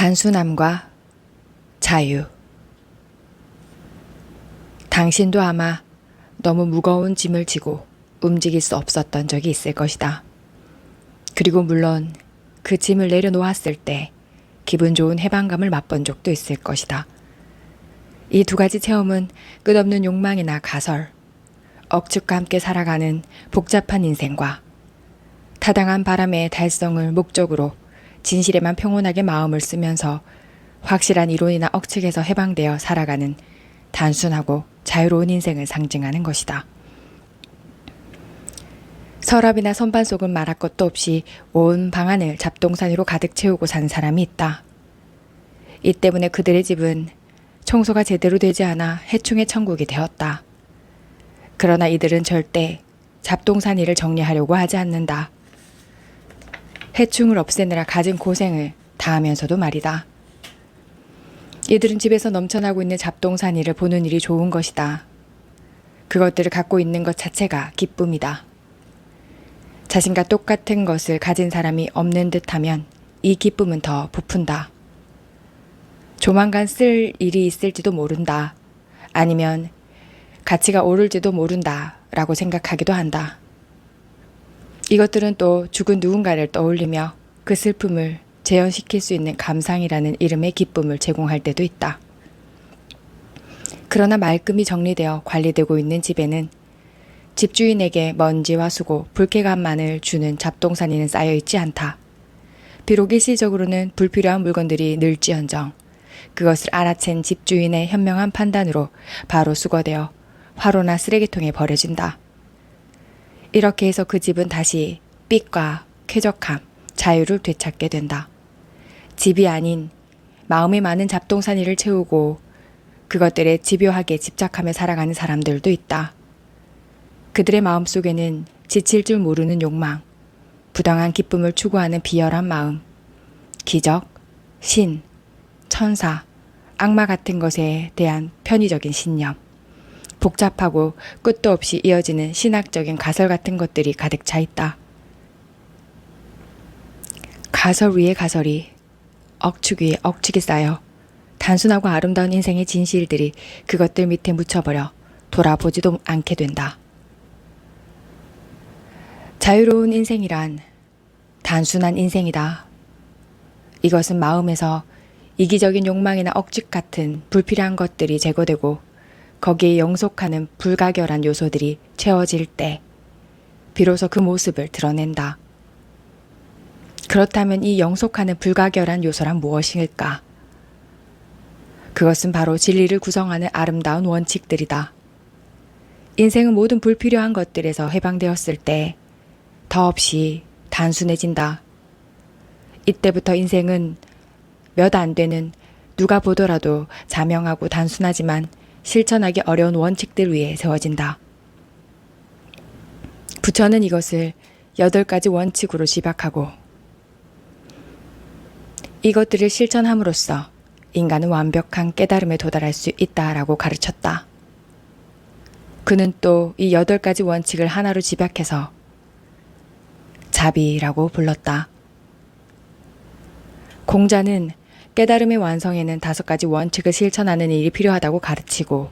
단순함과 자유. 당신도 아마 너무 무거운 짐을 지고 움직일 수 없었던 적이 있을 것이다. 그리고 물론 그 짐을 내려놓았을 때 기분 좋은 해방감을 맛본 적도 있을 것이다. 이 두 가지 체험은 끝없는 욕망이나 가설, 억측과 함께 살아가는 복잡한 인생과 타당한 바람의 달성을 목적으로 진실에만 평온하게 마음을 쓰면서 확실한 이론이나 억측에서 해방되어 살아가는 단순하고 자유로운 인생을 상징하는 것이다. 서랍이나 선반 속은 말할 것도 없이 온 방안을 잡동사니로 가득 채우고 산 사람이 있다. 이 때문에 그들의 집은 청소가 제대로 되지 않아 해충의 천국이 되었다. 그러나 이들은 절대 잡동사니를 정리하려고 하지 않는다. 해충을 없애느라 가진 고생을 다하면서도 말이다. 이들은 집에서 넘쳐나고 있는 잡동사니를 보는 일이 좋은 것이다. 그것들을 갖고 있는 것 자체가 기쁨이다. 자신과 똑같은 것을 가진 사람이 없는 듯하면 이 기쁨은 더 부푼다. 조만간 쓸 일이 있을지도 모른다. 아니면 가치가 오를지도 모른다 라고 생각하기도 한다. 이것들은 또 죽은 누군가를 떠올리며 그 슬픔을 재현시킬 수 있는 감상이라는 이름의 기쁨을 제공할 때도 있다. 그러나 말끔히 정리되어 관리되고 있는 집에는 집주인에게 먼지와 수고, 불쾌감만을 주는 잡동사니는 쌓여있지 않다. 비록 일시적으로는 불필요한 물건들이 늘지언정 그것을 알아챈 집주인의 현명한 판단으로 바로 수거되어 화로나 쓰레기통에 버려진다. 이렇게 해서 그 집은 다시 삐과 쾌적함, 자유를 되찾게 된다. 집이 아닌 마음에 많은 잡동사니를 채우고 그것들에 집요하게 집착하며 살아가는 사람들도 있다. 그들의 마음속에는 지칠 줄 모르는 욕망, 부당한 기쁨을 추구하는 비열한 마음, 기적, 신, 천사, 악마 같은 것에 대한 편의적인 신념, 복잡하고 끝도 없이 이어지는 신학적인 가설 같은 것들이 가득 차 있다. 가설 위에 가설이, 억측 위에 억측이 쌓여 단순하고 아름다운 인생의 진실들이 그것들 밑에 묻혀버려 돌아보지도 않게 된다. 자유로운 인생이란 단순한 인생이다. 이것은 마음에서 이기적인 욕망이나 억측 같은 불필요한 것들이 제거되고 거기에 영속하는 불가결한 요소들이 채워질 때 비로소 그 모습을 드러낸다. 그렇다면 이 영속하는 불가결한 요소란 무엇일까? 그것은 바로 진리를 구성하는 아름다운 원칙들이다. 인생은 모든 불필요한 것들에서 해방되었을 때 더없이 단순해진다. 이때부터 인생은 몇 안 되는 누가 보더라도 자명하고 단순하지만 실천하기 어려운 원칙들 위에 세워진다. 부처는 이것을 8가지 원칙으로 집약하고 이것들을 실천함으로써 인간은 완벽한 깨달음에 도달할 수 있다라고 가르쳤다. 그는 또 이 8가지 원칙을 하나로 집약해서 자비라고 불렀다. 공자는 깨달음의 완성에는 5가지 원칙을 실천하는 일이 필요하다고 가르치고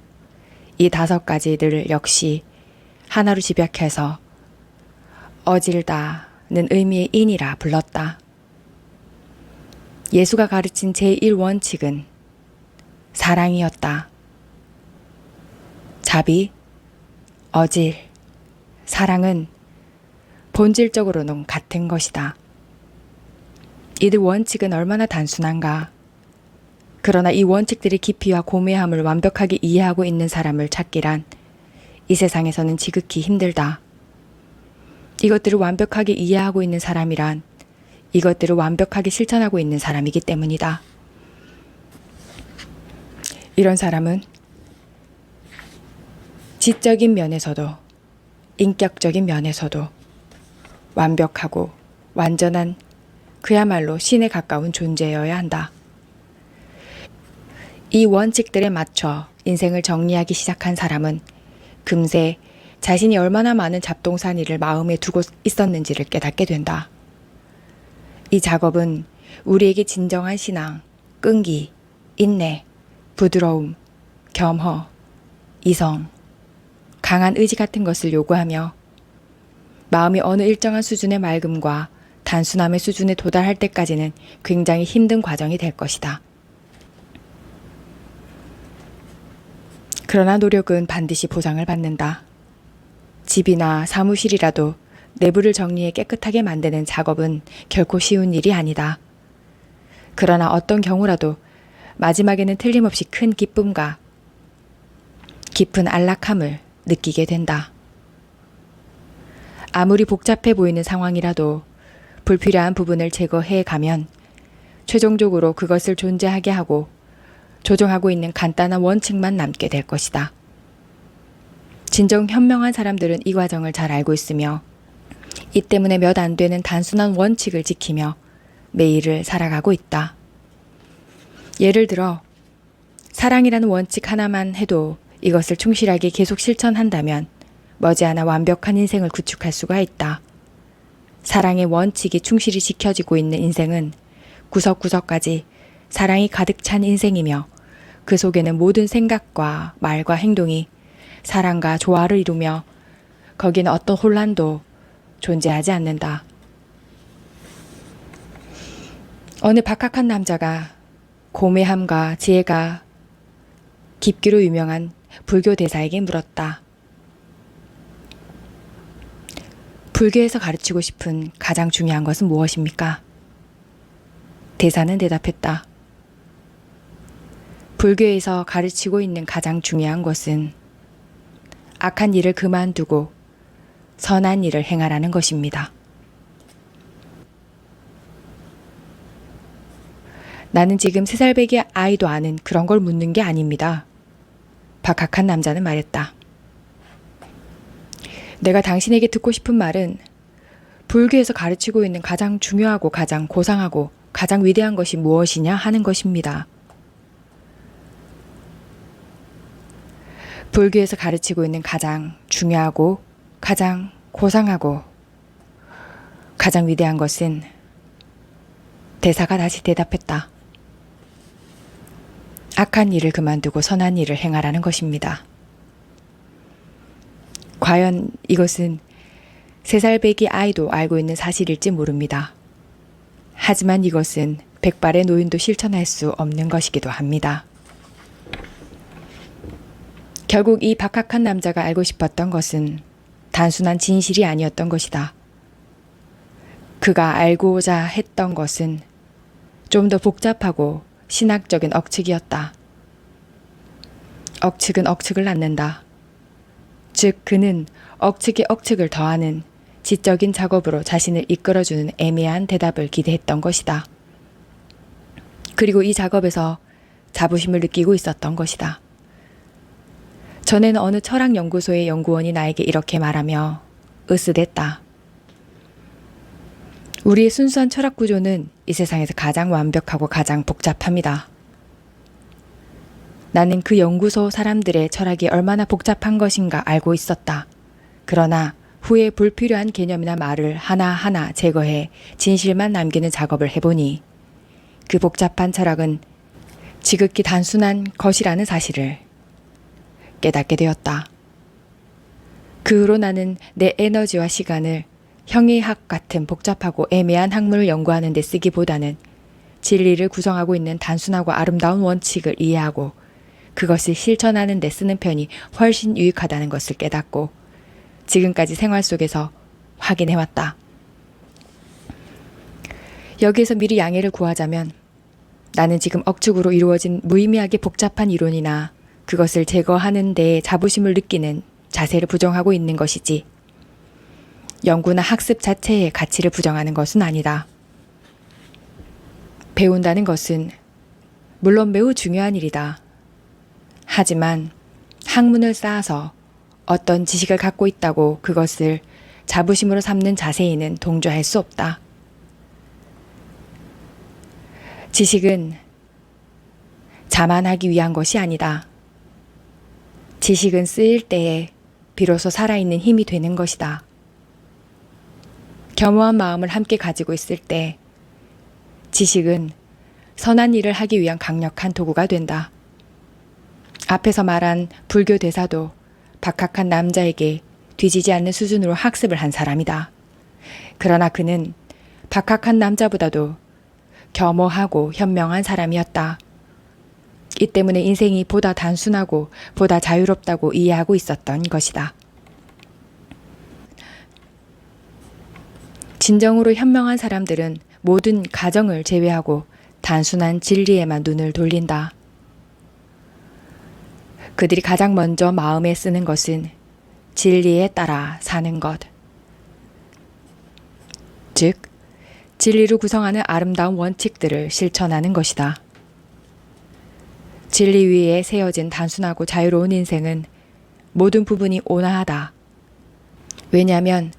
이 5가지들을 역시 하나로 집약해서 어질다는 의미의 인이라 불렀다. 예수가 가르친 제1원칙은 사랑이었다. 자비, 어질, 사랑은 본질적으로는 같은 것이다. 이들 원칙은 얼마나 단순한가. 그러나 이 원칙들의 깊이와 고매함을 완벽하게 이해하고 있는 사람을 찾기란 이 세상에서는 지극히 힘들다. 이것들을 완벽하게 이해하고 있는 사람이란 이것들을 완벽하게 실천하고 있는 사람이기 때문이다. 이런 사람은 지적인 면에서도 인격적인 면에서도 완벽하고 완전한 그야말로 신에 가까운 존재여야 한다. 이 원칙들에 맞춰 인생을 정리하기 시작한 사람은 금세 자신이 얼마나 많은 잡동사니를 마음에 두고 있었는지를 깨닫게 된다. 이 작업은 우리에게 진정한 신앙, 끈기, 인내, 부드러움, 겸허, 이성, 강한 의지 같은 것을 요구하며 마음이 어느 일정한 수준의 맑음과 단순함의 수준에 도달할 때까지는 굉장히 힘든 과정이 될 것이다. 그러나 노력은 반드시 보상을 받는다. 집이나 사무실이라도 내부를 정리해 깨끗하게 만드는 작업은 결코 쉬운 일이 아니다. 그러나 어떤 경우라도 마지막에는 틀림없이 큰 기쁨과 깊은 안락함을 느끼게 된다. 아무리 복잡해 보이는 상황이라도 불필요한 부분을 제거해 가면 최종적으로 그것을 존재하게 하고 조정하고 있는 간단한 원칙만 남게 될 것이다. 진정 현명한 사람들은 이 과정을 잘 알고 있으며 이 때문에 몇 안 되는 단순한 원칙을 지키며 매일을 살아가고 있다. 예를 들어 사랑이라는 원칙 하나만 해도 이것을 충실하게 계속 실천한다면 머지않아 완벽한 인생을 구축할 수가 있다. 사랑의 원칙이 충실히 지켜지고 있는 인생은 구석구석까지 사랑이 가득 찬 인생이며 그 속에는 모든 생각과 말과 행동이 사랑과 조화를 이루며 거기는 어떤 혼란도 존재하지 않는다. 어느 박학한 남자가 고매함과 지혜가 깊기로 유명한 불교 대사에게 물었다. 불교에서 가르치고 싶은 가장 중요한 것은 무엇입니까? 대사는 대답했다. 불교에서 가르치고 있는 가장 중요한 것은 악한 일을 그만두고 선한 일을 행하라는 것입니다. 나는 지금 3살배기 아이도 아는 그런 걸 묻는 게 아닙니다. 박학한 남자는 말했다. 내가 당신에게 듣고 싶은 말은 불교에서 가르치고 있는 가장 중요하고 가장 고상하고 가장 위대한 것이 무엇이냐 하는 것입니다. 불교에서 가르치고 있는 가장 중요하고 가장 고상하고 가장 위대한 것은 대사가 다시 대답했다. 악한 일을 그만두고 선한 일을 행하라는 것입니다. 과연 이것은 3살배기 아이도 알고 있는 사실일지 모릅니다. 하지만 이것은 백발의 노인도 실천할 수 없는 것이기도 합니다. 결국 이 박학한 남자가 알고 싶었던 것은 단순한 진실이 아니었던 것이다. 그가 알고자 했던 것은 좀 더 복잡하고 신학적인 억측이었다. 억측은 억측을 낳는다. 즉 그는 억측에 억측을 더하는 지적인 작업으로 자신을 이끌어주는 애매한 대답을 기대했던 것이다. 그리고 이 작업에서 자부심을 느끼고 있었던 것이다. 전에는 어느 철학연구소의 연구원이 나에게 이렇게 말하며 으스댔다. 우리의 순수한 철학 구조는 이 세상에서 가장 완벽하고 가장 복잡합니다. 나는 그 연구소 사람들의 철학이 얼마나 복잡한 것인가 알고 있었다. 그러나 후에 불필요한 개념이나 말을 하나하나 제거해 진실만 남기는 작업을 해보니 그 복잡한 철학은 지극히 단순한 것이라는 사실을 깨닫게 되었다. 그 후로 나는 내 에너지와 시간을 형이학 같은 복잡하고 애매한 학문을 연구하는 데 쓰기보다는 진리를 구성하고 있는 단순하고 아름다운 원칙을 이해하고 그것을 실천하는 데 쓰는 편이 훨씬 유익하다는 것을 깨닫고 지금까지 생활 속에서 확인해왔다. 여기에서 미리 양해를 구하자면 나는 지금 억측으로 이루어진 무의미하게 복잡한 이론이나 그것을 제거하는 데에 자부심을 느끼는 자세를 부정하고 있는 것이지 연구나 학습 자체의 가치를 부정하는 것은 아니다. 배운다는 것은 물론 매우 중요한 일이다. 하지만 학문을 쌓아서 어떤 지식을 갖고 있다고 그것을 자부심으로 삼는 자세에는 동조할 수 없다. 지식은 자만하기 위한 것이 아니다. 지식은 쓰일 때에 비로소 살아있는 힘이 되는 것이다. 겸허한 마음을 함께 가지고 있을 때 지식은 선한 일을 하기 위한 강력한 도구가 된다. 앞에서 말한 불교 대사도 박학한 남자에게 뒤지지 않는 수준으로 학습을 한 사람이다. 그러나 그는 박학한 남자보다도 겸허하고 현명한 사람이었다. 이 때문에 인생이 보다 단순하고 보다 자유롭다고 이해하고 있었던 것이다. 진정으로 현명한 사람들은 모든 가정을 제외하고 단순한 진리에만 눈을 돌린다. 그들이 가장 먼저 마음에 쓰는 것은 진리에 따라 사는 것. 즉, 진리로 구성하는 아름다운 원칙들을 실천하는 것이다. 진리 위에 세워진 단순하고 자유로운 인생은 모든 부분이 온화하다. 왜냐하면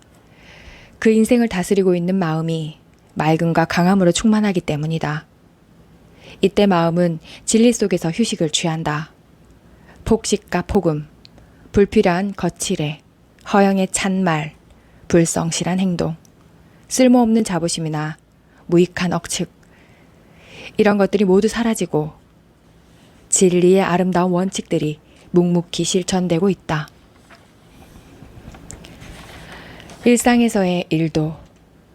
그 인생을 다스리고 있는 마음이 맑음과 강함으로 충만하기 때문이다. 이때 마음은 진리 속에서 휴식을 취한다. 폭식과 폭음, 불필요한 거칠애, 허영의 찬말, 불성실한 행동, 쓸모없는 자부심이나 무익한 억측, 이런 것들이 모두 사라지고 진리의 아름다운 원칙들이 묵묵히 실천되고 있다. 일상에서의 일도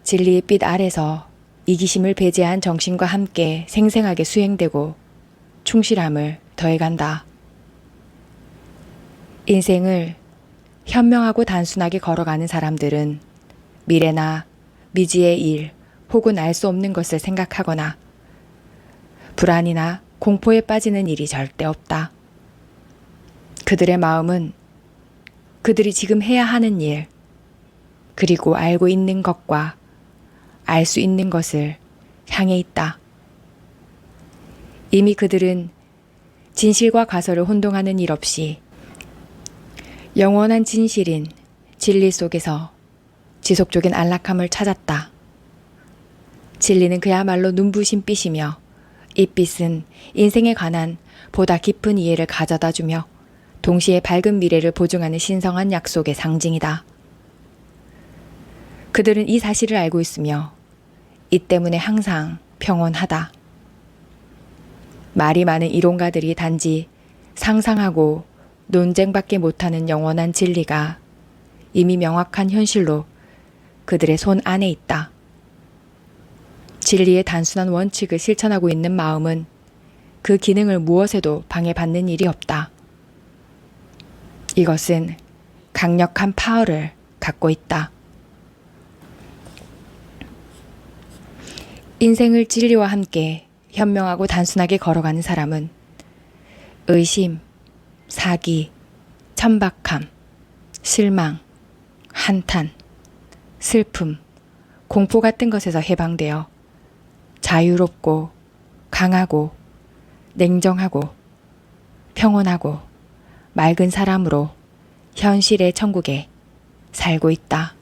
진리의 빛 아래서 이기심을 배제한 정신과 함께 생생하게 수행되고 충실함을 더해간다. 인생을 현명하고 단순하게 걸어가는 사람들은 미래나 미지의 일 혹은 알 수 없는 것을 생각하거나 불안이나 공포에 빠지는 일이 절대 없다. 그들의 마음은 그들이 지금 해야 하는 일, 그리고 알고 있는 것과 알 수 있는 것을 향해 있다. 이미 그들은 진실과 가설을 혼동하는 일 없이 영원한 진실인 진리 속에서 지속적인 안락함을 찾았다. 진리는 그야말로 눈부신 빛이며 이 빛은 인생에 관한 보다 깊은 이해를 가져다주며 동시에 밝은 미래를 보증하는 신성한 약속의 상징이다. 그들은 이 사실을 알고 있으며 이 때문에 항상 평온하다. 말이 많은 이론가들이 단지 상상하고 논쟁밖에 못하는 영원한 진리가 이미 명확한 현실로 그들의 손 안에 있다. 진리의 단순한 원칙을 실천하고 있는 마음은 그 기능을 무엇에도 방해받는 일이 없다. 이것은 강력한 파워를 갖고 있다. 인생을 진리와 함께 현명하고 단순하게 걸어가는 사람은 의심, 사기, 천박함, 실망, 한탄, 슬픔, 공포 같은 것에서 해방되어 자유롭고 강하고 냉정하고 평온하고 맑은 사람으로 현실의 천국에 살고 있다.